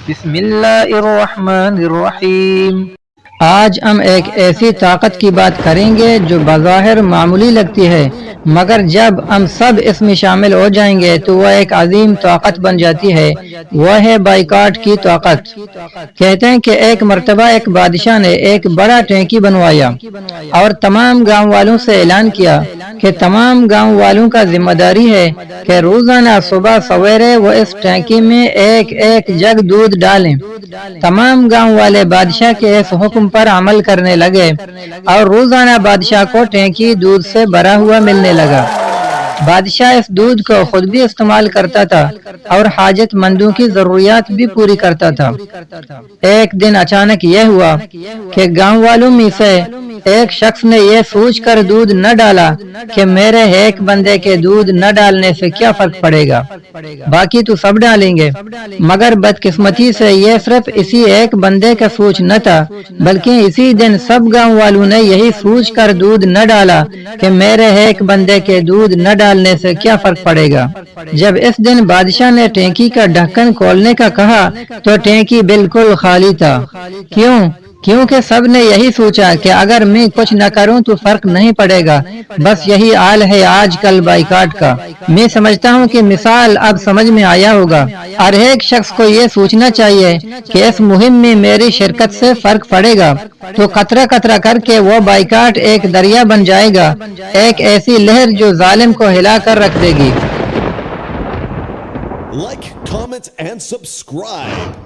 بسم اللہ الرحمن الرحیم۔ آج ہم ایک ایسی طاقت کی بات کریں گے جو بظاہر معمولی لگتی ہے، مگر جب ہم سب اس میں شامل ہو جائیں گے تو وہ ایک عظیم طاقت بن جاتی ہے۔ وہ ہے بائیکاٹ کی طاقت۔ کہتے ہیں کہ ایک مرتبہ ایک بادشاہ نے ایک بڑا ٹینکی بنوایا اور تمام گاؤں والوں سے اعلان کیا کہ تمام گاؤں والوں کا ذمہ داری ہے کہ روزانہ صبح سویرے وہ اس ٹینکی میں ایک ایک جگ دودھ ڈالیں۔ تمام گاؤں والے بادشاہ کے اس حکم پر عمل کرنے لگے اور روزانہ بادشاہ کو ٹینکی دودھ سے بھرا ہوا ملنے لگا۔ بادشاہ اس دودھ کو خود بھی استعمال کرتا تھا اور حاجت مندوں کی ضروریات بھی پوری کرتا تھا۔ ایک دن اچانک یہ ہوا کہ گاؤں والوں میں سے ایک شخص نے یہ سوچ کر دودھ نہ ڈالا کہ میرے ایک بندے کے دودھ نہ ڈالنے سے کیا فرق پڑے گا، باقی تو سب ڈالیں گے۔ مگر بدقسمتی سے یہ صرف اسی ایک بندے کا سوچ نہ تھا، بلکہ اسی دن سب گاؤں والوں نے یہی سوچ کر دودھ نہ ڈالا کہ میرے ایک بندے کے دودھ نہ ڈالنے سے کیا فرق پڑے گا۔ جب اس دن بادشاہ نے ٹینکی کا ڈھکن کھولنے کا کہا تو ٹینکی بالکل خالی تھا۔ کیونکہ سب نے یہی سوچا کہ اگر میں کچھ نہ کروں تو فرق نہیں پڑے گا۔ بس یہی حال ہے آج کل بائیکاٹ کا۔ میں سمجھتا ہوں کہ مثال اب سمجھ میں آیا ہوگا۔ ہر ایک شخص کو یہ سوچنا چاہیے کہ اس مہم میں میری شرکت سے فرق پڑے گا تو قطرہ قطرہ کر کے وہ بائیکاٹ ایک دریا بن جائے گا، ایک ایسی لہر جو ظالم کو ہلا کر رکھ دے گی۔ Like, comment, and subscribe.